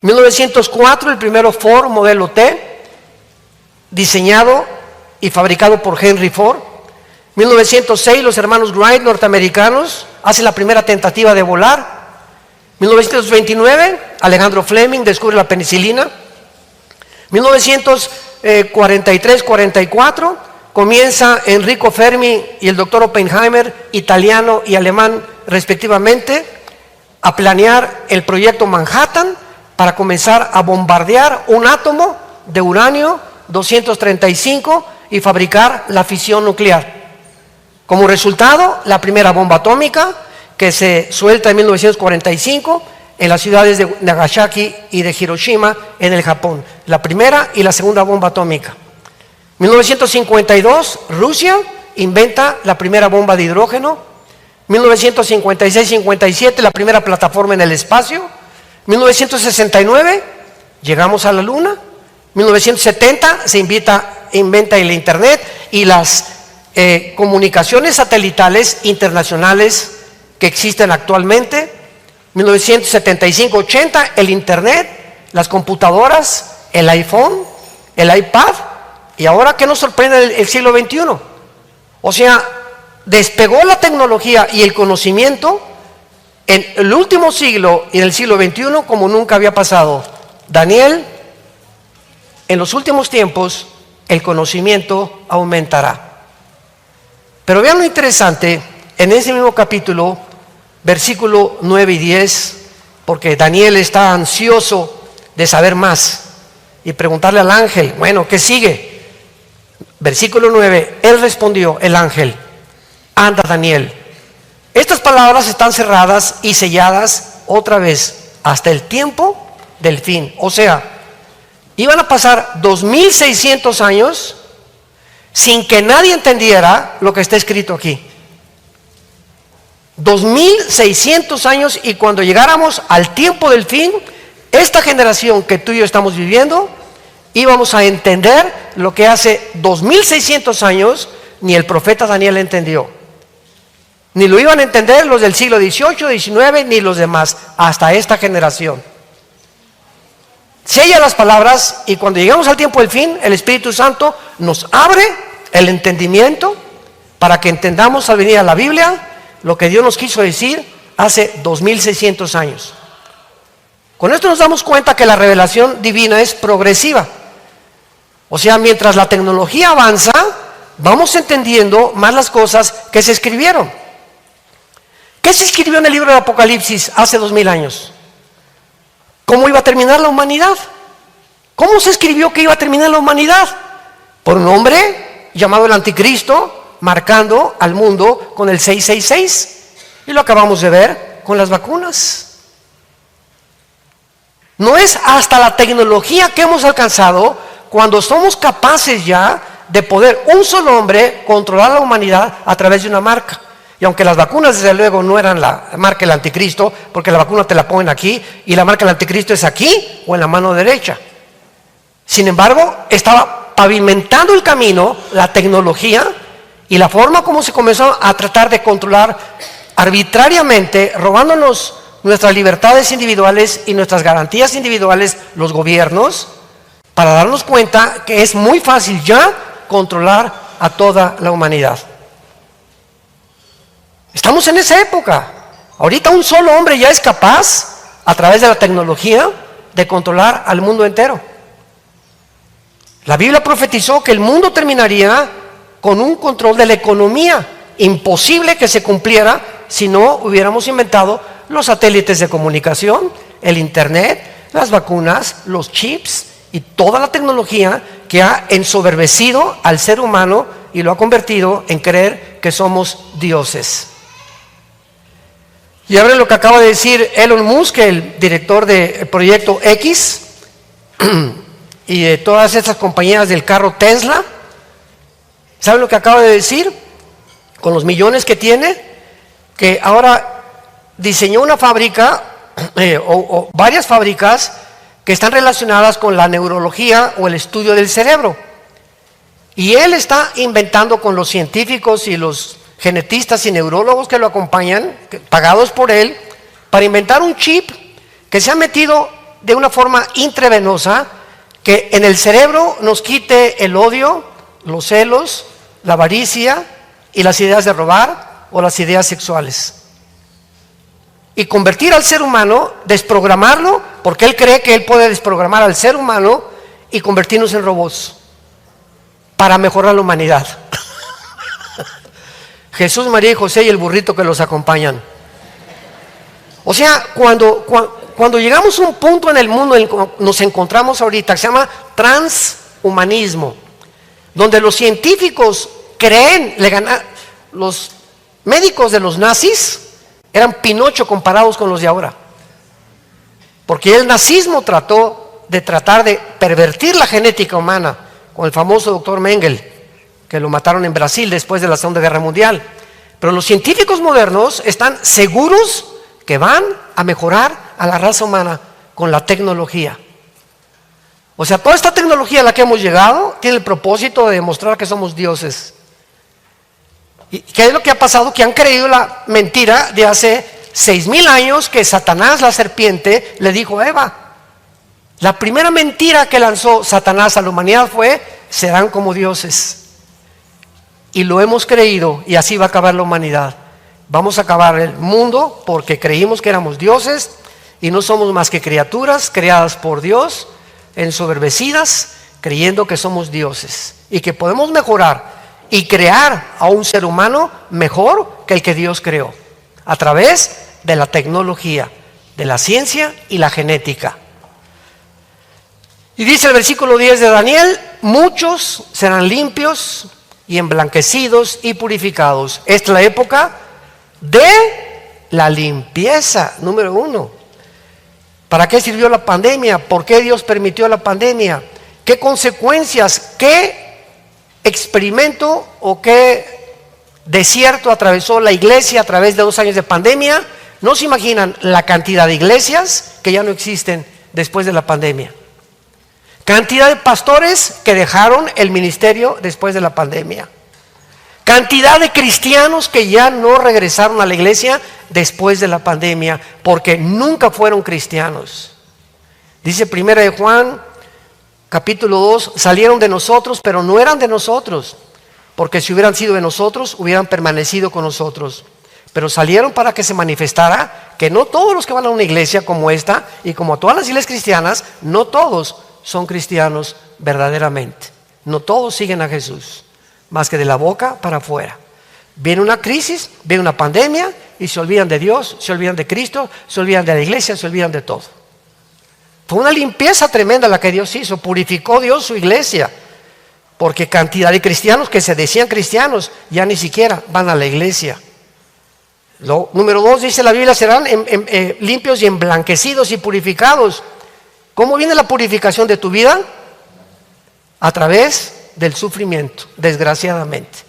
1904, el primero Ford modelo T, diseñado y fabricado por Henry Ford. 1906, los hermanos Wright, norteamericanos, hacen la primera tentativa de volar. 1929, Alejandro Fleming descubre la penicilina. 1943-44, comienza Enrico Fermi y el doctor Oppenheimer, italiano y alemán respectivamente, a planear el proyecto Manhattan para comenzar a bombardear un átomo de uranio 235 y fabricar la fisión nuclear. Como resultado, la primera bomba atómica que se suelta en 1945 en las ciudades de Nagasaki y de Hiroshima en el Japón. La primera y la segunda bomba atómica. 1952, Rusia inventa la primera bomba de hidrógeno. 1956-57, la primera plataforma en el espacio. 1969, llegamos a la Luna. 1970, se inventa el Internet y las comunicaciones satelitales internacionales que existen actualmente. 1975-80, el Internet, las computadoras, el iPhone, el iPad, y ahora ¿qué nos sorprende el siglo XXI? O sea, despegó la tecnología y el conocimiento en el último siglo y en el siglo XXI como nunca había pasado. Daniel, en los últimos tiempos el conocimiento aumentará. Pero vean lo interesante, en ese mismo capítulo, versículo 9 y 10, porque Daniel está ansioso de saber más y preguntarle al ángel, bueno, ¿qué sigue? Versículo 9, él respondió, el ángel, anda Daniel, estas palabras están cerradas y selladas otra vez hasta el tiempo del fin. O sea, iban a pasar 2600 años sin que nadie entendiera lo que está escrito aquí. 2600 años, y cuando llegáramos al tiempo del fin, esta generación que tú y yo estamos viviendo, íbamos a entender lo que hace 2600 años ni el profeta Daniel entendió. Ni lo iban a entender los del siglo XVIII, XIX, ni los demás, hasta esta generación. Sella las palabras, y cuando llegamos al tiempo del fin, el Espíritu Santo nos abre el entendimiento para que entendamos al venir a la Biblia lo que Dios nos quiso decir hace 2600 años. Con esto nos damos cuenta que la revelación divina es progresiva. O sea, mientras la tecnología avanza, vamos entendiendo más las cosas que se escribieron. ¿Qué se escribió en el libro de Apocalipsis hace 2000 años? ¿Cómo iba a terminar la humanidad? ¿Cómo se escribió que iba a terminar la humanidad? Por un hombre llamado el Anticristo, marcando al mundo con el 666. Y lo acabamos de ver con las vacunas. No es hasta la tecnología que hemos alcanzado cuando somos capaces ya de poder un solo hombre controlar la humanidad a través de una marca. Y aunque las vacunas desde luego no eran la marca del Anticristo, porque la vacuna te la ponen aquí y la marca del Anticristo es aquí o en la mano derecha. Sin embargo, estaba pavimentando el camino la tecnología y la forma como se comenzó a tratar de controlar arbitrariamente, robándonos nuestras libertades individuales y nuestras garantías individuales, los gobiernos, para darnos cuenta que es muy fácil ya controlar a toda la humanidad. Estamos en esa época. Ahorita un solo hombre ya es capaz, a través de la tecnología, de controlar al mundo entero. La Biblia profetizó que el mundo terminaría con un control de la economía, imposible que se cumpliera si no hubiéramos inventado los satélites de comunicación, el Internet, las vacunas, los chips y toda la tecnología que ha ensoberbecido al ser humano y lo ha convertido en creer que somos dioses. Y ahora lo que acaba de decir Elon Musk, el director del proyecto X y de todas estas compañías del carro Tesla. ¿Saben lo que acaba de decir? Con los millones que tiene, que ahora diseñó una fábrica o varias fábricas que están relacionadas con la neurología o el estudio del cerebro. Y él está inventando con los científicos y los genetistas y neurólogos que lo acompañan, pagados por él, para inventar un chip que se ha metido de una forma intravenosa que en el cerebro nos quite el odio, los celos, la avaricia y las ideas de robar o las ideas sexuales. Y convertir al ser humano, desprogramarlo, porque él cree que él puede desprogramar al ser humano y convertirnos en robots para mejorar la humanidad. Jesús, María y José y el burrito que los acompañan. O sea, cuando llegamos a un punto en el mundo en el que nos encontramos ahorita, que se llama transhumanismo, donde los científicos creen, los médicos de los nazis eran Pinocho comparados con los de ahora, porque el nazismo trató de pervertir la genética humana con el famoso doctor Mengele, que lo mataron en Brasil después de la Segunda Guerra Mundial. Pero los científicos modernos están seguros que van a mejorar a la raza humana con la tecnología. O sea, toda esta tecnología a la que hemos llegado tiene el propósito de demostrar que somos dioses. ¿Y qué es lo que ha pasado? Que han creído la mentira de hace 6,000 años que Satanás, la serpiente, le dijo a Eva. La primera mentira que lanzó Satanás a la humanidad fue: serán como dioses. Y lo hemos creído, y así va a acabar la humanidad. Vamos a acabar el mundo porque creímos que éramos dioses y no somos más que criaturas creadas por Dios, ensoberbecidas, creyendo que somos dioses y que podemos mejorar y crear a un ser humano mejor que el que Dios creó, a través de la tecnología, de la ciencia y la genética. Y dice el versículo 10 de Daniel: muchos serán limpios y emblanquecidos y purificados. Esta es la época de la limpieza, número 1. ¿Para qué sirvió la pandemia? ¿Por qué Dios permitió la pandemia? ¿Qué consecuencias, qué experimento o qué desierto atravesó la iglesia a través de 2 años de pandemia? No se imaginan la cantidad de iglesias que ya no existen después de la pandemia. Cantidad de pastores que dejaron el ministerio después de la pandemia. Cantidad de cristianos que ya no regresaron a la iglesia después de la pandemia, porque nunca fueron cristianos. Dice 1 de Juan, capítulo 2, salieron de nosotros, pero no eran de nosotros, porque si hubieran sido de nosotros, hubieran permanecido con nosotros. Pero salieron para que se manifestara que no todos los que van a una iglesia como esta, y como a todas las iglesias cristianas, no todos son cristianos verdaderamente. No todos siguen a Jesús, más que de la boca para afuera. Viene una crisis, viene una pandemia y se olvidan de Dios, se olvidan de Cristo, se olvidan de la iglesia, se olvidan de todo. Fue una limpieza tremenda la que Dios hizo. Purificó Dios su iglesia, porque cantidad de cristianos que se decían cristianos ya ni siquiera van a la iglesia. Número 2, dice la Biblia: serán limpios y emblanquecidos y purificados. ¿Cómo viene la purificación de tu vida? A través del sufrimiento, desgraciadamente.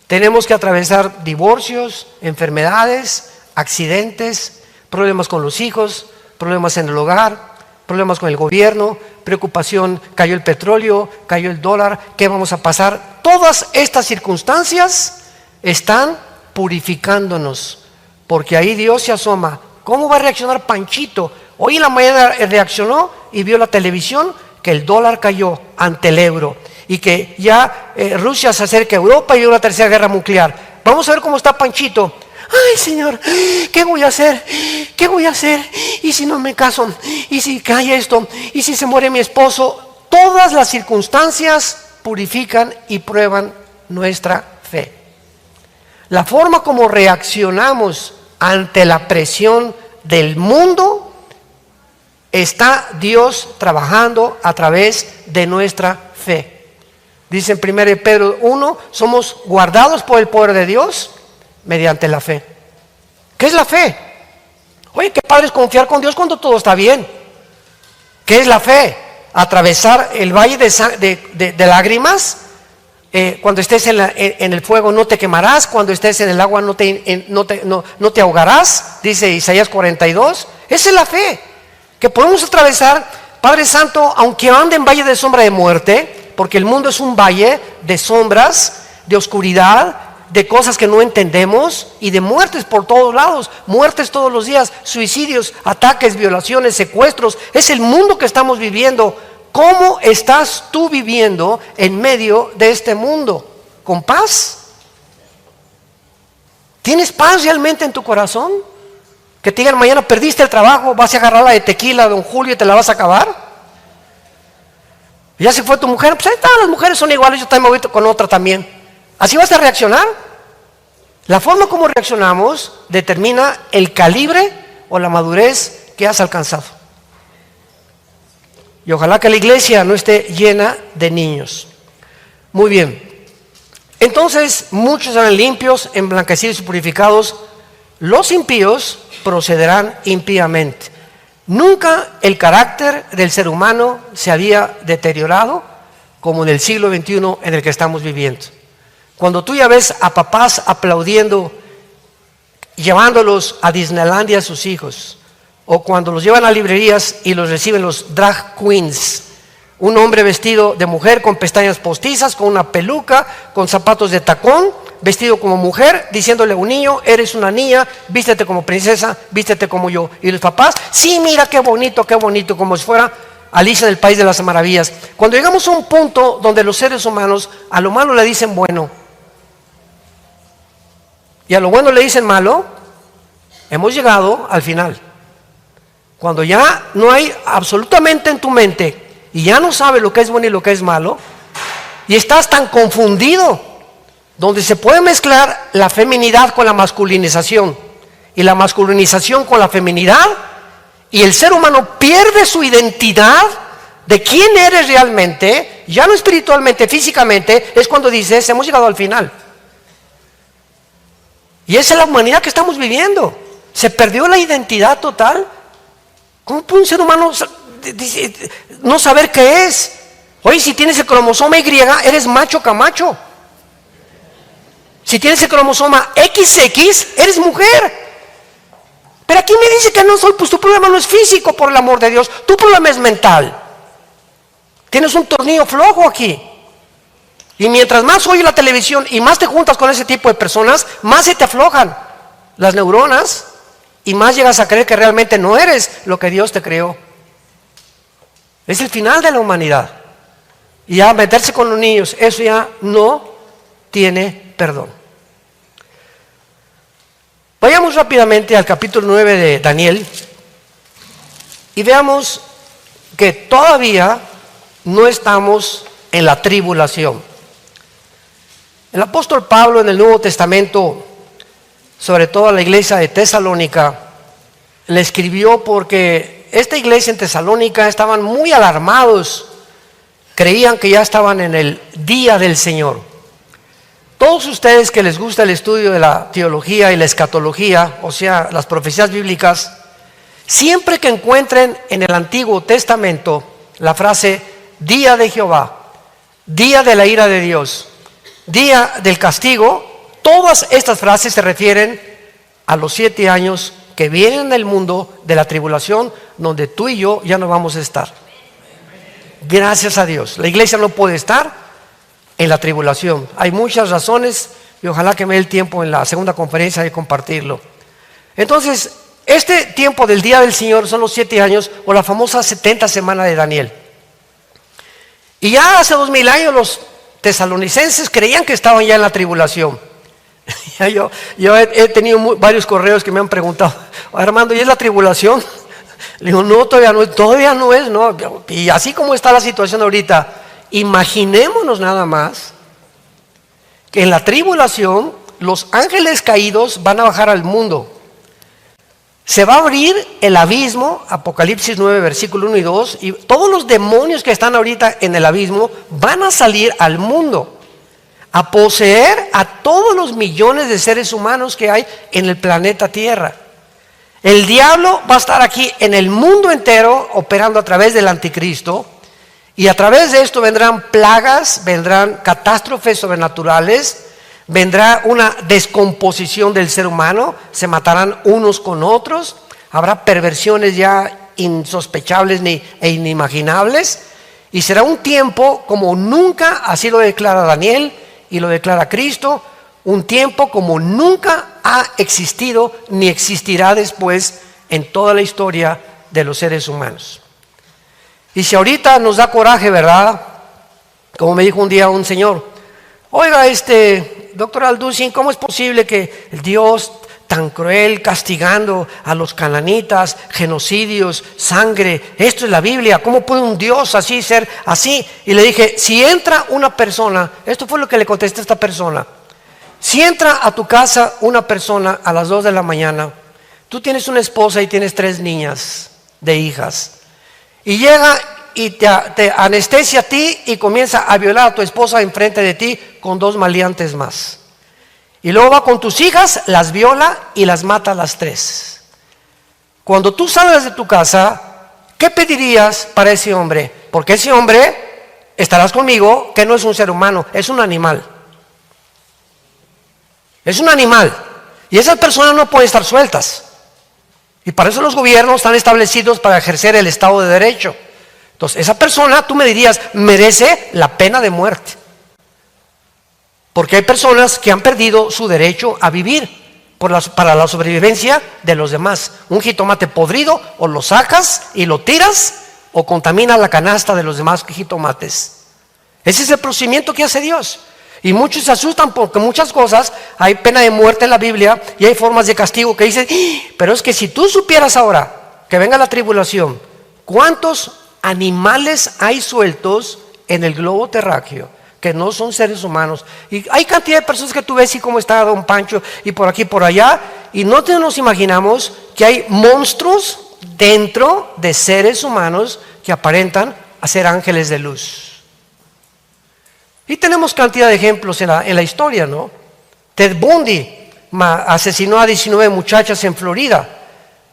Tenemos que atravesar divorcios, enfermedades, accidentes, problemas con los hijos, problemas en el hogar, problemas con el gobierno, preocupación: cayó el petróleo, cayó el dólar, ¿qué vamos a pasar? Todas estas circunstancias están purificándonos, porque ahí Dios se asoma. ¿Cómo va a reaccionar Panchito? Hoy en la mañana reaccionó y vio la televisión que el dólar cayó ante el euro y que ya Rusia se acerca a Europa y hay una tercera guerra nuclear. Vamos a ver cómo está Panchito. Ay, Señor, ¿qué voy a hacer? ¿Qué voy a hacer? ¿Y si no me caso? ¿Y si cae esto? ¿Y si se muere mi esposo? Todas las circunstancias purifican y prueban nuestra fe. La forma como reaccionamos ante la presión del mundo, está Dios trabajando a través de nuestra fe. Dice en 1 Pedro 1, somos guardados por el poder de Dios mediante la fe. ¿Qué es la fe? Oye, qué padre es confiar con Dios cuando todo está bien. ¿Qué es la fe? Atravesar el valle de lágrimas. Cuando estés en el fuego no te quemarás, cuando estés en el agua no te ahogarás, dice Isaías 42. Esa es la fe, que podemos atravesar. Padre Santo, aunque ande en valle de sombra de muerte, porque el mundo es un valle de sombras, de oscuridad, de cosas que no entendemos y de muertes por todos lados, muertes todos los días, suicidios, ataques, violaciones, secuestros. Es el mundo que estamos viviendo. ¿Cómo estás tú viviendo en medio de este mundo? ¿Con paz? ¿Tienes paz realmente en tu corazón? Que te digan mañana perdiste el trabajo, vas a agarrar la de tequila, don Julio, y te la vas a acabar. Ya se fue tu mujer, pues ahí está, las mujeres son iguales, yo también me voy con otra también. ¿Así vas a reaccionar? La forma como reaccionamos determina el calibre o la madurez que has alcanzado. Y ojalá que la iglesia no esté llena de niños. Muy bien. Entonces, muchos serán limpios, emblanquecidos y purificados. Los impíos procederán impíamente. Nunca el carácter del ser humano se había deteriorado como en el siglo XXI en el que estamos viviendo. Cuando tú ya ves a papás aplaudiendo, llevándolos a Disneylandia a sus hijos, o cuando los llevan a librerías y los reciben los drag queens, un hombre vestido de mujer con pestañas postizas, con una peluca, con zapatos de tacón, vestido como mujer, diciéndole a un niño, eres una niña, vístete como princesa, vístete como yo. Y los papás, sí, mira qué bonito, como si fuera Alicia del País de las Maravillas. Cuando llegamos a un punto donde los seres humanos a lo malo le dicen bueno y a lo bueno le dicen malo, hemos llegado al final. Cuando ya no hay absolutamente en tu mente y ya no sabes lo que es bueno y lo que es malo, y estás tan confundido, donde se puede mezclar la feminidad con la masculinización y la masculinización con la feminidad, y el ser humano pierde su identidad de quién eres realmente, ya no espiritualmente, físicamente, es cuando dices, hemos llegado al final. Y esa es la humanidad que estamos viviendo. Se perdió la identidad total. ¿Cómo puede un ser humano no saber qué es? Oye, si tienes el cromosoma Y, eres macho camacho. Si tienes el cromosoma XX, eres mujer. Pero aquí me dice que no soy, pues tu problema no es físico, por el amor de Dios. Tu problema es mental. Tienes un tornillo flojo aquí. Y mientras más oyes la televisión y más te juntas con ese tipo de personas, más se te aflojan las neuronas y más llegas a creer que realmente no eres lo que Dios te creó. Es el final de la humanidad. Y ya meterse con los niños, eso ya no tiene perdón. Vayamos rápidamente al capítulo 9 de Daniel y veamos que todavía no estamos en la tribulación. El apóstol Pablo en el Nuevo Testamento, sobre todo a la iglesia de Tesalónica, le escribió porque esta iglesia en Tesalónica estaban muy alarmados, creían que ya estaban en el día del Señor. Todos ustedes que les gusta el estudio de la teología y la escatología, o sea, las profecías bíblicas, siempre que encuentren en el Antiguo Testamento la frase día de Jehová, día de la ira de Dios, día del castigo, todas estas frases se refieren a los 7 años que vienen del mundo de la tribulación, donde tú y yo ya no vamos a estar. Gracias a Dios. La iglesia no puede estar en la tribulación. Hay muchas razones y ojalá que me dé el tiempo en la segunda conferencia de compartirlo. Entonces, este tiempo del día del Señor son los 7 años o la famosa 70 semana de Daniel. Y ya hace 2000 años los tesalonicenses creían que estaban ya en la tribulación. yo he tenido varios correos que me han preguntado, Armando, ¿y es la tribulación? Le digo, no, todavía no es, no. Y así como está la situación ahorita, imaginémonos nada más que en la tribulación los ángeles caídos van a bajar al mundo. Se va a abrir el abismo, Apocalipsis 9, versículo 1 y 2, y todos los demonios que están ahorita en el abismo van a salir al mundo a poseer a todos los millones de seres humanos que hay en el planeta Tierra. El diablo va a estar aquí en el mundo entero operando a través del anticristo, y a través de esto vendrán plagas, vendrán catástrofes sobrenaturales, vendrá una descomposición del ser humano, se matarán unos con otros, habrá perversiones ya insospechables e inimaginables, y será un tiempo como nunca, así lo declara Daniel y lo declara Cristo, un tiempo como nunca ha existido ni existirá después en toda la historia de los seres humanos. Y si ahorita nos da coraje, ¿verdad? Como me dijo un día un señor, oiga, doctor Alducin, ¿cómo es posible que el Dios tan cruel castigando a los cananitas, genocidios, sangre? Esto es la Biblia. ¿Cómo puede un Dios así ser así? Y le dije, si entra una persona, esto fue lo que le contesté a esta persona, si entra a tu casa una persona a las 2 de la mañana, tú tienes una esposa y tienes 3 niñas de hijas, y llega y te anestesia a ti y comienza a violar a tu esposa enfrente de ti con 2 maleantes más. Y luego va con tus hijas, las viola y las mata a las 3. Cuando tú salgas de tu casa, ¿qué pedirías para ese hombre? Porque ese hombre, estarás conmigo, que no es un ser humano, es un animal. Es un animal. Y esas personas no pueden estar sueltas. Y para eso los gobiernos están establecidos para ejercer el Estado de Derecho. Entonces, esa persona, tú me dirías, merece la pena de muerte. Porque hay personas que han perdido su derecho a vivir para la sobrevivencia de los demás. Un jitomate podrido, o lo sacas y lo tiras, o contaminas la canasta de los demás jitomates. Ese es el procedimiento que hace Dios. Y muchos se asustan porque muchas cosas, hay pena de muerte en la Biblia y hay formas de castigo que dicen, pero es que si tú supieras ahora que venga la tribulación, ¿cuántos animales hay sueltos en el globo terráqueo que no son seres humanos? Y hay cantidad de personas que tú ves y como está Don Pancho y por aquí y por allá, y no nos imaginamos que hay monstruos dentro de seres humanos que aparentan a ser ángeles de luz. Y tenemos cantidad de ejemplos en la historia, ¿no? Ted Bundy asesinó a 19 muchachas en Florida.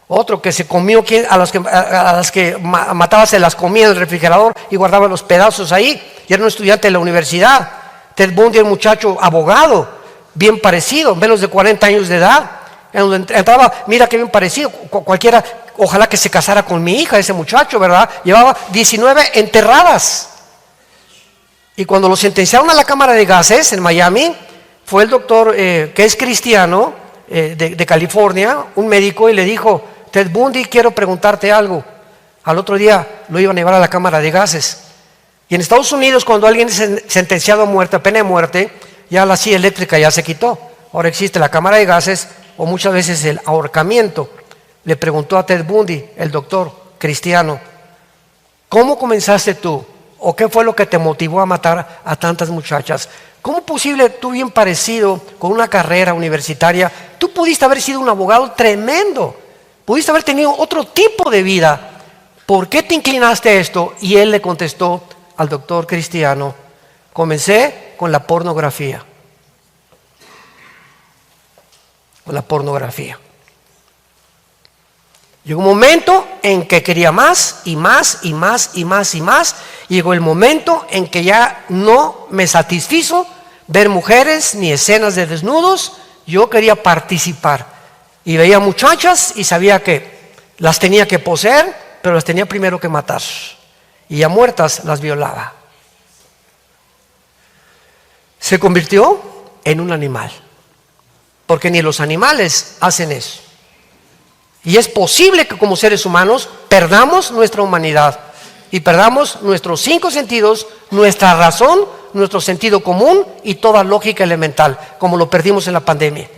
Otro que se comió, a las que mataba se las comía en el refrigerador y guardaba los pedazos ahí. Y era un estudiante de la universidad. Ted Bundy era un muchacho abogado, bien parecido, menos de 40 años de edad. En donde entraba, mira qué bien parecido, cualquiera, ojalá que se casara con mi hija, ese muchacho, ¿verdad? Llevaba 19 enterradas. Y cuando lo sentenciaron a la cámara de gases en Miami, fue el doctor que es cristiano de California, un médico, y le dijo, Ted Bundy, quiero preguntarte algo. Al otro día lo iban a llevar a la cámara de gases. Y en Estados Unidos, cuando alguien es sentenciado a muerte, a pena de muerte, ya la silla eléctrica ya se quitó. Ahora existe la cámara de gases o muchas veces el ahorcamiento. Le preguntó a Ted Bundy, el doctor cristiano, ¿cómo comenzaste tú? ¿O qué fue lo que te motivó a matar a tantas muchachas? ¿Cómo es posible, tú bien parecido, con una carrera universitaria, tú pudiste haber sido un abogado tremendo? Pudiste haber tenido otro tipo de vida. ¿Por qué te inclinaste a esto? Y él le contestó al doctor cristiano, comencé con la pornografía. Con la pornografía. Llegó un momento en que quería más y más y más y más y más. Llegó el momento en que ya no me satisfizo ver mujeres ni escenas de desnudos. Yo quería participar. Y veía muchachas y sabía que las tenía que poseer, pero las tenía primero que matar. Y ya muertas las violaba. Se convirtió en un animal. Porque ni los animales hacen eso. Y es posible que como seres humanos perdamos nuestra humanidad y perdamos nuestros 5 sentidos, nuestra razón, nuestro sentido común y toda lógica elemental, como lo perdimos en la pandemia.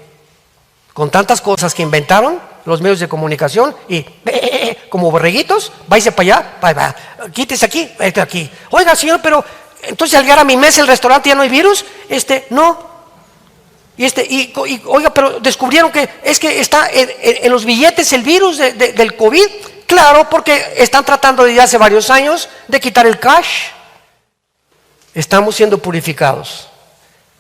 Con tantas cosas que inventaron los medios de comunicación y como borreguitos, váyase para allá, quítese aquí, vete aquí. Oiga, señor, pero entonces al llegar a mi mesa el restaurante ya no hay virus. No. Y oiga, pero descubrieron que es que está en los billetes el virus del COVID. Claro, porque están tratando desde hace varios años de quitar el cash. Estamos siendo purificados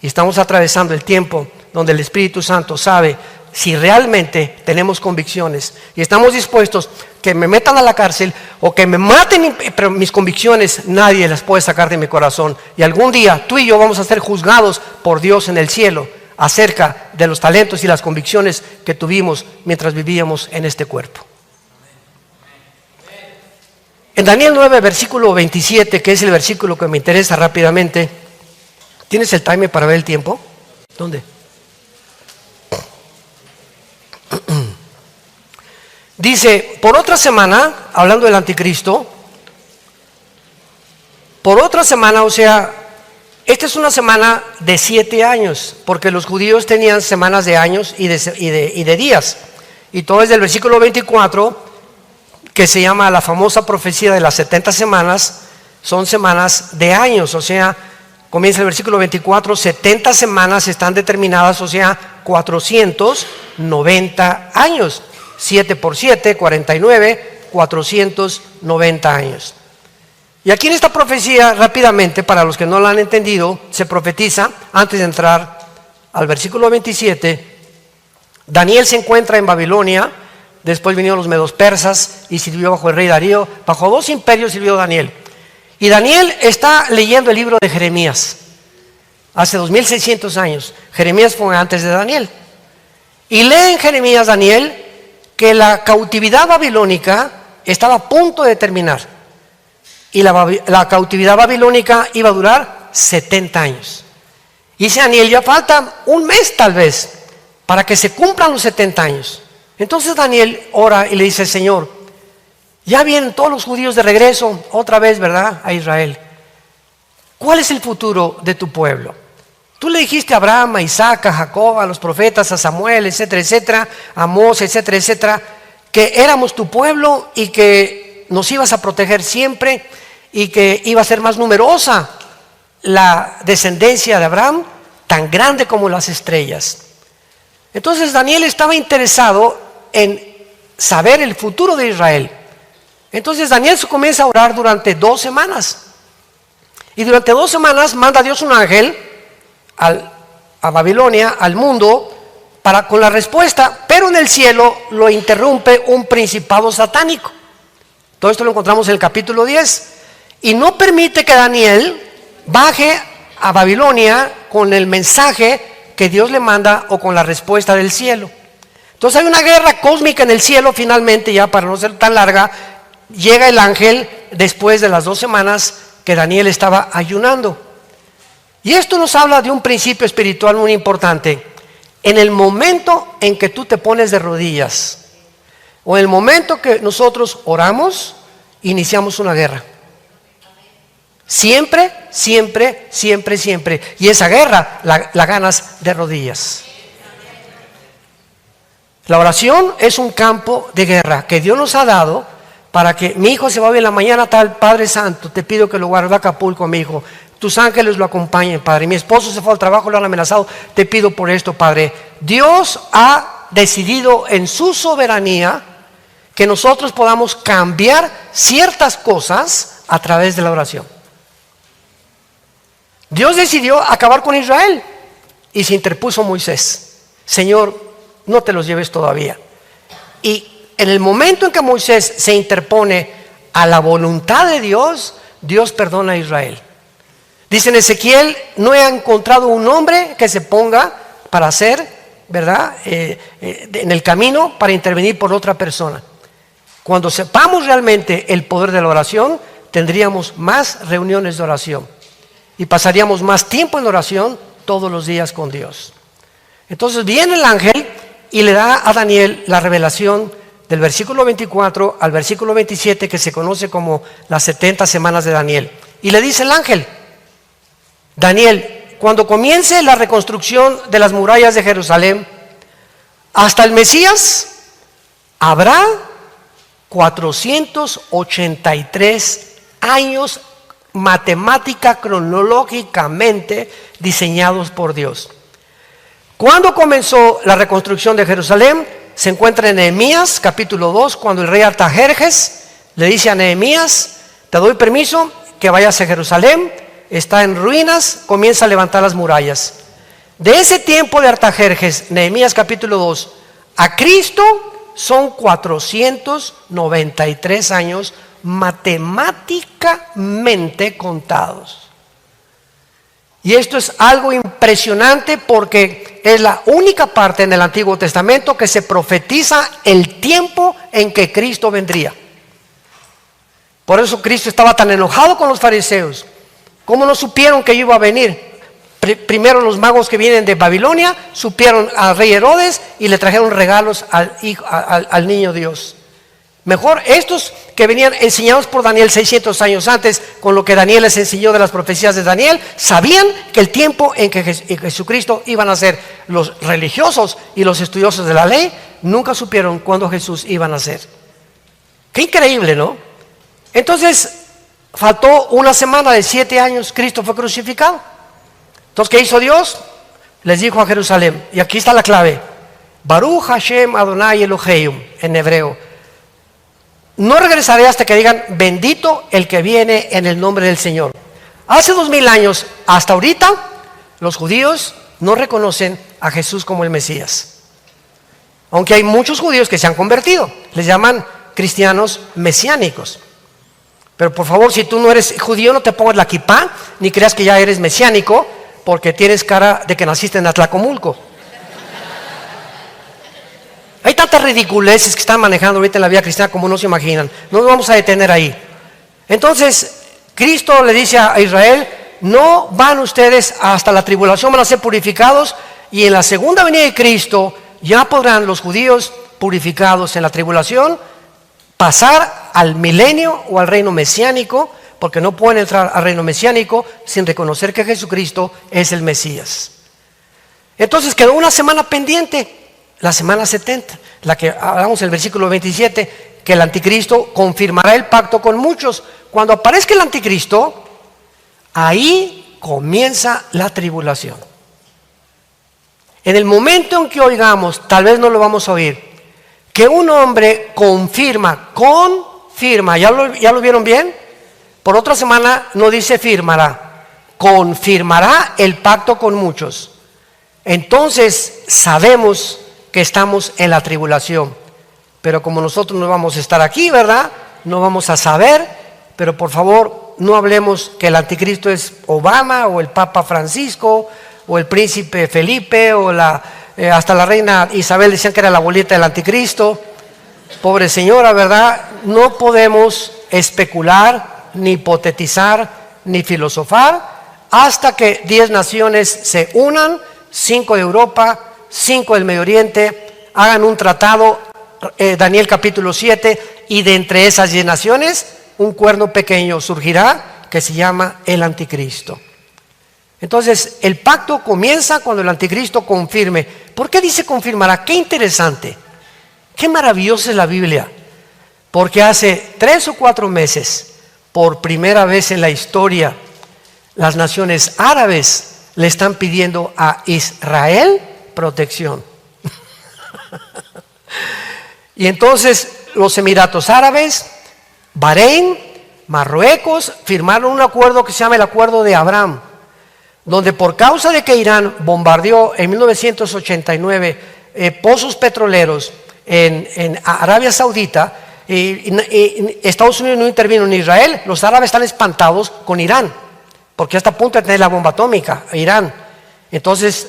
y estamos atravesando el tiempo donde el Espíritu Santo sabe si realmente tenemos convicciones y estamos dispuestos que me metan a la cárcel o que me maten, pero mis convicciones nadie las puede sacar de mi corazón. Y algún día tú y yo vamos a ser juzgados por Dios en el cielo acerca de los talentos y las convicciones que tuvimos mientras vivíamos en este cuerpo. En Daniel 9, versículo 27, que es el versículo que me interesa rápidamente. ¿Tienes el timer para ver el tiempo? ¿Dónde? Dice, por otra semana, hablando del anticristo, por otra semana, o sea, esta es una semana de 7 años, porque los judíos tenían semanas de años y de días. Y todo es del versículo 24, que se llama la famosa profecía de las 70 semanas, son semanas de años, o sea, comienza el versículo 24, 70 semanas están determinadas, o sea, 490 años. 7 por 7, 49, 490 años. Y aquí en esta profecía, rápidamente, para los que no la han entendido, se profetiza, antes de entrar al versículo 27, Daniel se encuentra en Babilonia, después vinieron los medos persas y sirvió bajo el rey Darío, bajo 2 imperios sirvió Daniel. Y Daniel está leyendo el libro de Jeremías, hace 2600 años. Jeremías fue antes de Daniel. Y lee en Jeremías Daniel que la cautividad babilónica estaba a punto de terminar. Y la cautividad babilónica iba a durar 70 años. Y dice Daniel, ya falta un mes tal vez para que se cumplan los 70 años. Entonces Daniel ora y le dice, Señor, ya vienen todos los judíos de regreso, otra vez, ¿verdad?, a Israel. ¿Cuál es el futuro de tu pueblo? Tú le dijiste a Abraham, a Isaac, a Jacob, a los profetas, a Samuel, etcétera, etcétera, a Mos, etcétera, etcétera, que éramos tu pueblo y que nos ibas a proteger siempre y que iba a ser más numerosa la descendencia de Abraham, tan grande como las estrellas. Entonces Daniel estaba interesado en saber el futuro de Israel. Entonces Daniel comienza a orar durante 2 semanas. Y durante 2 semanas manda Dios un ángel a Babilonia, al mundo, con la respuesta, pero en el cielo lo interrumpe un principado satánico. Todo esto lo encontramos en el capítulo 10. Y no permite que Daniel baje a Babilonia con el mensaje que Dios le manda o con la respuesta del cielo. Entonces hay una guerra cósmica en el cielo finalmente, ya para no ser tan larga. Llega el ángel después de las 2 semanas que Daniel estaba ayunando. Y esto nos habla de un principio espiritual muy importante. En el momento en que tú te pones de rodillas, o en el momento que nosotros oramos, iniciamos una guerra. Siempre, siempre, siempre, siempre. Y esa guerra la ganas de rodillas. La oración es un campo de guerra que Dios nos ha dado para que mi hijo se va a ver en la mañana, tal, Padre Santo, te pido que lo guarde a Acapulco, mi hijo. Tus ángeles lo acompañen, Padre. Mi esposo se fue al trabajo, lo han amenazado. Te pido por esto, Padre. Dios ha decidido en su soberanía que nosotros podamos cambiar ciertas cosas a través de la oración. Dios decidió acabar con Israel y se interpuso Moisés. Señor, no te los lleves todavía. Y en el momento en que Moisés se interpone a la voluntad de Dios, Dios perdona a Israel. Dice en Ezequiel, no he encontrado un hombre que se ponga para hacer, ¿verdad?, en el camino para intervenir por otra persona. Cuando sepamos realmente el poder de la oración, tendríamos más reuniones de oración y pasaríamos más tiempo en oración todos los días con Dios. Entonces viene el ángel y le da a Daniel la revelación del versículo 24 al versículo 27, que se conoce como las 70 semanas de Daniel. Y le dice el ángel, Daniel, cuando comience la reconstrucción de las murallas de Jerusalén, hasta el Mesías, habrá 483 años matemática, cronológicamente diseñados por Dios. ¿Cuándo comenzó la reconstrucción de Jerusalén? Se encuentra en Nehemías, capítulo 2, cuando el rey Artajerjes le dice a Nehemías, te doy permiso que vayas a Jerusalén, está en ruinas, comienza a levantar las murallas. De ese tiempo de Artajerjes, Nehemías capítulo 2, a Cristo son 493 años matemáticamente contados. Y esto es algo impresionante porque es la única parte en el Antiguo Testamento que se profetiza el tiempo en que Cristo vendría. Por eso Cristo estaba tan enojado con los fariseos. ¿Cómo no supieron que iba a venir? Primero los magos que vienen de Babilonia supieron al rey Herodes y le trajeron regalos al niño Dios. Mejor estos que venían enseñados por Daniel 600 años antes, con lo que Daniel les enseñó de las profecías de Daniel, sabían que el tiempo en que Jesucristo iban a ser. Los religiosos y los estudiosos de la ley nunca supieron cuándo Jesús iba a nacer. Qué increíble, ¿no? Entonces, faltó una semana de 7 años, Cristo fue crucificado. Entonces, ¿qué hizo Dios? Les dijo a Jerusalén, y aquí está la clave: Baruch Hashem Adonai Eloheinu, en hebreo. No regresaré hasta que digan, bendito el que viene en el nombre del Señor. Hace 2000 años, hasta ahorita, los judíos no reconocen a Jesús como el Mesías. Aunque hay muchos judíos que se han convertido, les llaman cristianos mesiánicos. Pero por favor, si tú no eres judío, no te pongas la kipá, ni creas que ya eres mesiánico, porque tienes cara de que naciste en Atlacomulco. Hay tantas ridiculeces que están manejando ahorita en la vida cristiana como no se imaginan. No nos vamos a detener ahí. Entonces, Cristo le dice a Israel, no van ustedes hasta la tribulación, van a ser purificados, y en la segunda venida de Cristo ya podrán los judíos purificados en la tribulación pasar al milenio o al reino mesiánico, porque no pueden entrar al reino mesiánico sin reconocer que Jesucristo es el Mesías. Entonces quedó una semana pendiente, la semana 70, la que hablamos en el versículo 27, que el anticristo confirmará el pacto con muchos. Cuando aparezca el anticristo, ahí comienza la tribulación. En el momento en que oigamos, tal vez no lo vamos a oír, que un hombre confirma, ¿ya lo vieron bien? Por otra semana no dice firmará, confirmará el pacto con muchos. Entonces sabemos que estamos en la tribulación. Pero como nosotros no vamos a estar aquí, ¿verdad? No vamos a saber, pero por favor no hablemos que el anticristo es Obama o el Papa Francisco o el príncipe Felipe o hasta la reina Isabel decían que era la abuelita del anticristo. Pobre señora, ¿verdad? No podemos especular, ni hipotetizar, ni filosofar hasta que 10 naciones se unan, 5 de Europa, 5 del Medio Oriente, hagan un tratado, Daniel capítulo 7, y de entre esas 10 naciones un cuerno pequeño surgirá que se llama el anticristo. Entonces el pacto comienza cuando el anticristo confirme. ¿Por qué dice confirmará? Qué interesante, qué maravillosa es la Biblia, porque hace 3 o 4 meses, por primera vez en la historia, las naciones árabes le están pidiendo a Israel protección. Y entonces los Emiratos Árabes, Bahrein, Marruecos firmaron un acuerdo que se llama el Acuerdo de Abraham, donde por causa de que Irán bombardeó en 1989 pozos petroleros en Arabia Saudita, y Estados Unidos no intervino en Israel, los árabes están espantados con Irán, porque está a punto de tener la bomba atómica, Irán. Entonces,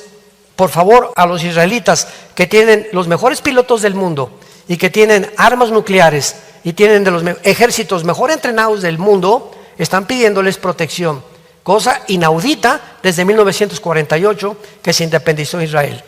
por favor, a los israelitas que tienen los mejores pilotos del mundo y que tienen armas nucleares y tienen de los ejércitos mejor entrenados del mundo, están pidiéndoles protección, cosa inaudita desde 1948 que se independizó Israel.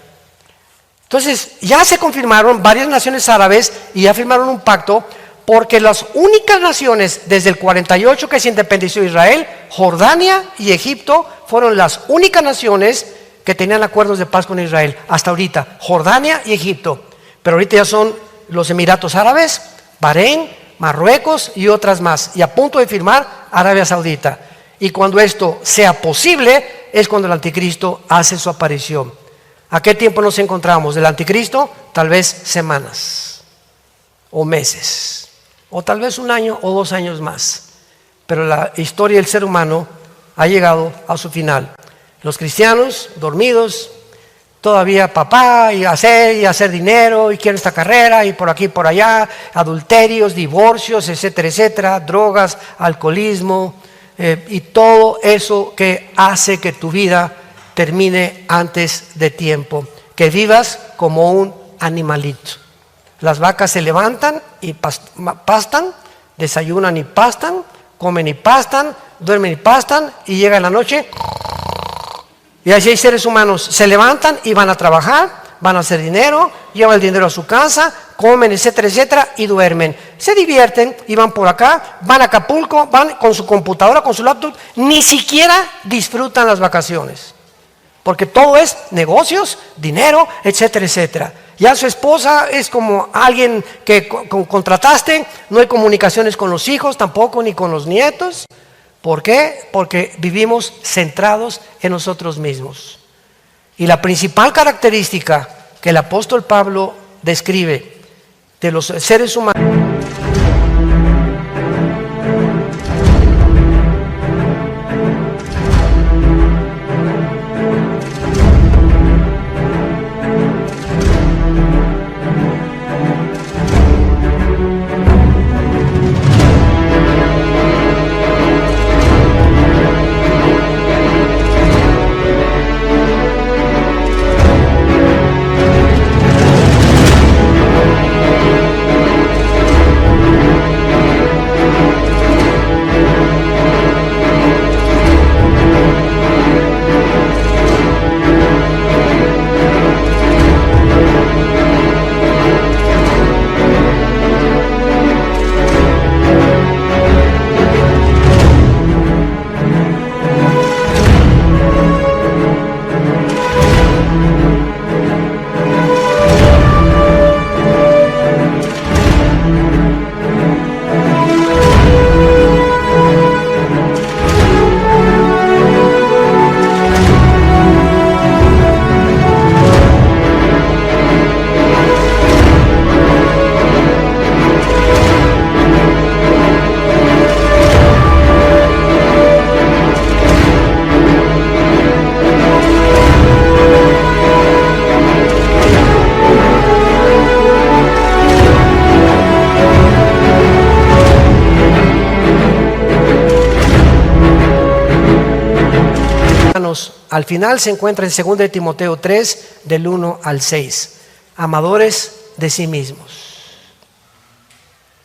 Entonces ya se confirmaron varias naciones árabes y ya firmaron un pacto, porque las únicas naciones desde el 48 que se independizó Israel, Jordania y Egipto, fueron las únicas naciones que tenían acuerdos de paz con Israel hasta ahorita, Jordania y Egipto. Pero ahorita ya son los Emiratos Árabes, Bahrein, Marruecos y otras más, y a punto de firmar Arabia Saudita. Y cuando esto sea posible es cuando el anticristo hace su aparición. ¿A qué tiempo nos encontramos del anticristo? Tal vez semanas o meses, o tal vez 1 año o 2 años más. Pero la historia del ser humano ha llegado a su final. Los cristianos dormidos, todavía papá y hacer dinero, y quiero esta carrera, y por aquí y por allá, adulterios, divorcios, etcétera, etcétera, drogas, alcoholismo, y todo eso que hace que tu vida termine antes de tiempo, que vivas como un animalito. Las vacas se levantan y pastan, desayunan y pastan, comen y pastan, duermen y pastan, y llega la noche. Y así hay seres humanos, se levantan y van a trabajar, van a hacer dinero, llevan el dinero a su casa, comen, etcétera, etcétera, y duermen. se divierten y van por acá, van a Acapulco, van con su computadora, con su laptop, ni siquiera disfrutan las vacaciones. Porque todo es negocios, dinero, etcétera, etcétera. Ya su esposa es como alguien que contrataste, no hay comunicaciones con los hijos tampoco, ni con los nietos. ¿Por qué? Porque vivimos centrados en nosotros mismos. Y la principal característica que el apóstol Pablo describe de los seres humanos al final se encuentra en 2 de Timoteo 3, del 1 al 6. Amadores de sí mismos.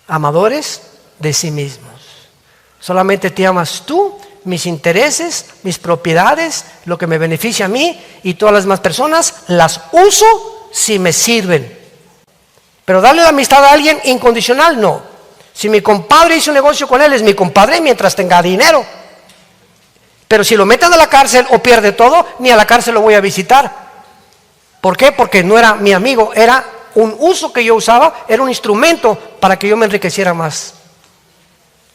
Amadores de sí mismos. Solamente te amas tú, mis intereses, mis propiedades, lo que me beneficia a mí, y todas las demás personas las uso si me sirven. Pero darle la amistad a alguien incondicional, no. Si mi compadre hizo un negocio con él, es mi compadre mientras tenga dinero. Pero si lo meten a la cárcel o pierde todo, ni a la cárcel lo voy a visitar. ¿Por qué? Porque no era mi amigo, era un uso que yo usaba, era un instrumento para que yo me enriqueciera más.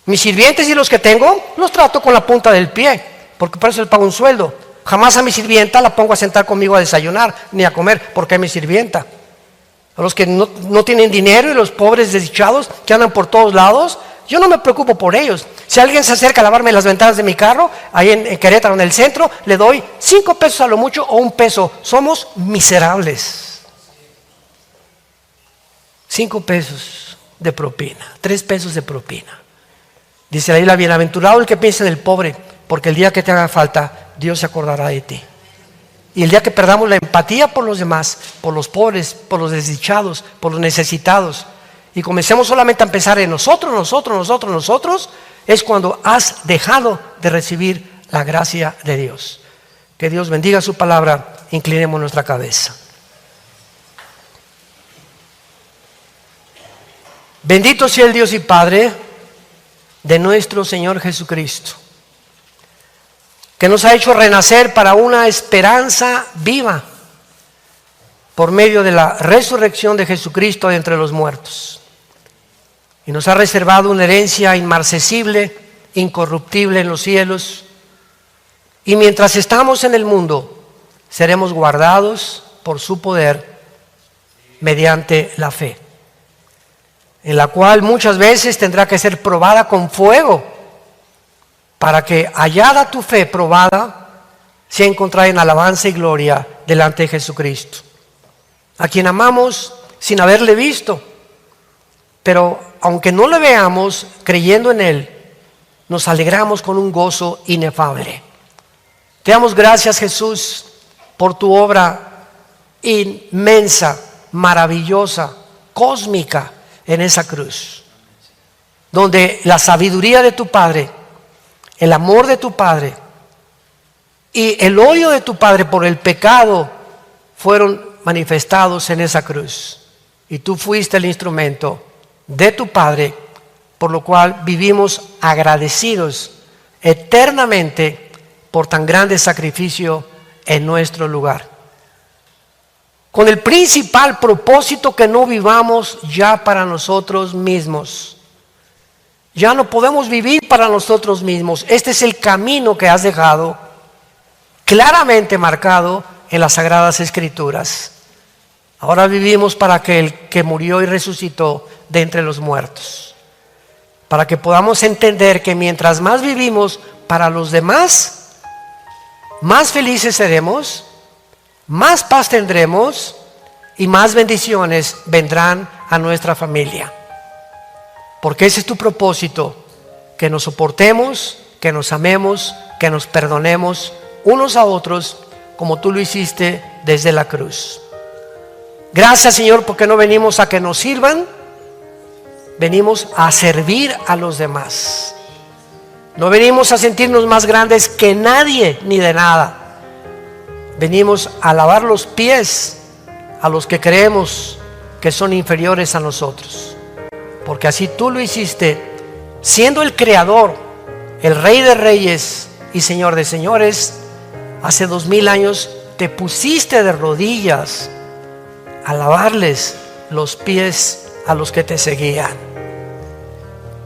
Mis sirvientes y los que tengo, los trato con la punta del pie, porque por eso les pago un sueldo. Jamás a mi sirvienta la pongo a sentar conmigo a desayunar, ni a comer, porque es mi sirvienta. A los que no tienen dinero y los pobres desdichados que andan por todos lados, yo no me preocupo por ellos. Si alguien se acerca a lavarme las ventanas de mi carro, ahí en Querétaro, en el centro, le doy 5 pesos a lo mucho o 1 peso. Somos miserables. 5 pesos de propina, 3 pesos de propina. Dice la Biblia, bienaventurado el que piensa en el pobre, porque el día que te haga falta, Dios se acordará de ti. Y el día que perdamos la empatía por los demás, por los pobres, por los desdichados, por los necesitados, y comencemos solamente a pensar en nosotros, es cuando has dejado de recibir la gracia de Dios. Que Dios bendiga su palabra, inclinemos nuestra cabeza. Bendito sea el Dios y Padre de nuestro Señor Jesucristo, que nos ha hecho renacer para una esperanza viva por medio de la resurrección de Jesucristo de entre los muertos. Y nos ha reservado una herencia inmarcesible, incorruptible en los cielos. Y mientras estamos en el mundo, seremos guardados por su poder mediante la fe, en la cual muchas veces tendrá que ser probada con fuego, para que hallada tu fe probada, sea encontrada en alabanza y gloria delante de Jesucristo, a quien amamos sin haberle visto, pero aunque no le veamos, creyendo en Él, nos alegramos con un gozo inefable. Te damos gracias, Jesús, por tu obra inmensa, maravillosa, cósmica en esa cruz, donde la sabiduría de tu Padre, el amor de tu Padre y el odio de tu Padre por el pecado fueron manifestados en esa cruz. Y tú fuiste el instrumento de tu Padre, por lo cual vivimos agradecidos eternamente por tan grande sacrificio en nuestro lugar. Con el principal propósito que no vivamos ya para nosotros mismos. Ya no podemos vivir para nosotros mismos. Este es el camino que has dejado claramente marcado en las Sagradas Escrituras. Ahora vivimos para aquel que murió y resucitó de entre los muertos. Para que podamos entender que mientras más vivimos para los demás, más felices seremos, más paz tendremos y más bendiciones vendrán a nuestra familia. Porque ese es tu propósito, que nos soportemos, que nos amemos, que nos perdonemos unos a otros como tú lo hiciste desde la cruz. Gracias, Señor, porque no venimos a que nos sirvan, venimos a servir a los demás. No venimos a sentirnos más grandes que nadie ni de nada. Venimos a lavar los pies a los que creemos que son inferiores a nosotros. Porque así tú lo hiciste, siendo el Creador, el Rey de Reyes y Señor de Señores. Hace 2000 años te pusiste de rodillas a lavarles los pies a los que te seguían.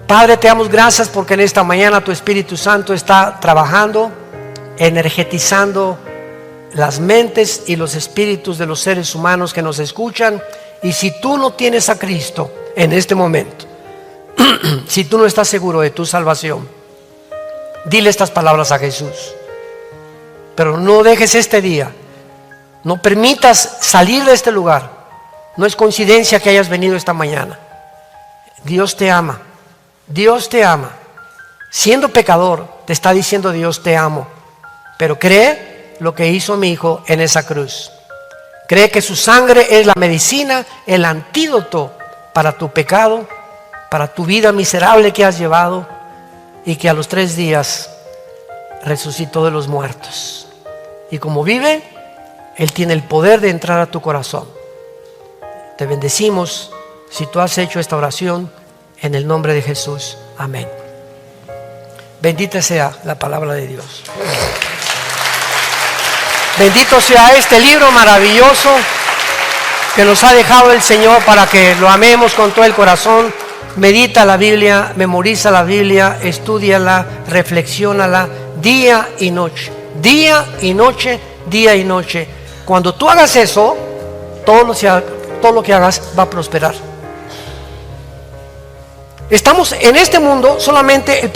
Padre, te damos gracias porque en esta mañana tu Espíritu Santo está trabajando, energetizando las mentes y los espíritus de los seres humanos que nos escuchan. Y si tú no tienes a Cristo en este momento, si tú no estás seguro de tu salvación, dile estas palabras a Jesús. Pero no dejes este día, no permitas salir de este lugar. No es coincidencia que hayas venido esta mañana. Dios te ama, Dios te ama. Siendo pecador, te está diciendo Dios te amo. Pero cree lo que hizo mi hijo en esa cruz. Cree que su sangre es la medicina, el antídoto para tu pecado, para tu vida miserable que has llevado, y que a los 3 días resucitó de los muertos. Y como vive, Él tiene el poder de entrar a tu corazón. Te bendecimos si tú has hecho esta oración en el nombre de Jesús. Amén. Bendita sea la palabra de Dios. Bendito sea este libro maravilloso que nos ha dejado el Señor para que lo amemos con todo el corazón. Medita la Biblia, memoriza la Biblia, estúdiala, reflexiónala día y noche. Día y noche, día y noche. Cuando tú hagas eso, todo lo que hagas va a prosperar. Estamos en este mundo solamente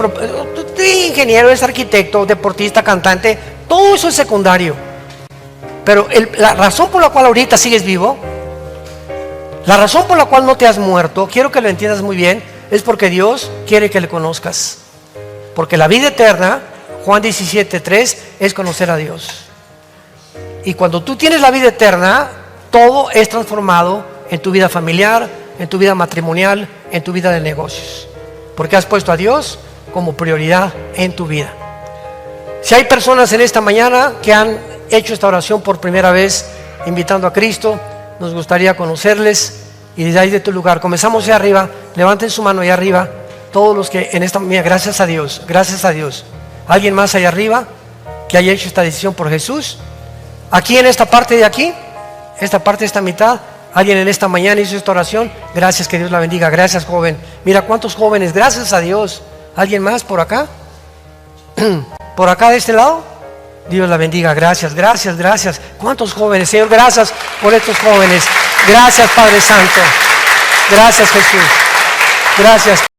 ingeniero, es arquitecto, deportista, cantante, todo eso es secundario. Pero la razón por la cual ahorita sigues vivo, la razón por la cual no te has muerto, quiero que lo entiendas muy bien, es porque Dios quiere que le conozcas. Porque la vida eterna, Juan 17:3, es conocer a Dios. Y cuando tú tienes la vida eterna, todo es transformado en tu vida familiar, en tu vida matrimonial, en tu vida de negocios. Porque has puesto a Dios como prioridad en tu vida. Si hay personas en esta mañana que han hecho esta oración por primera vez, invitando a Cristo, nos gustaría conocerles. Y desde ahí de tu lugar, comenzamos allá arriba, levanten su mano allá arriba, todos los que en esta mañana, gracias a Dios, gracias a Dios. ¿Alguien más allá arriba que haya hecho esta decisión por Jesús? Aquí en esta parte de aquí, esta parte, esta mitad, alguien en esta mañana hizo esta oración. Gracias, que Dios la bendiga. Gracias, joven. Mira cuántos jóvenes, gracias a Dios. ¿Alguien más por acá? ¿Por acá de este lado? Dios la bendiga. Gracias, gracias, gracias. ¿Cuántos jóvenes? Señor, gracias por estos jóvenes. Gracias, Padre Santo. Gracias, Jesús. Gracias.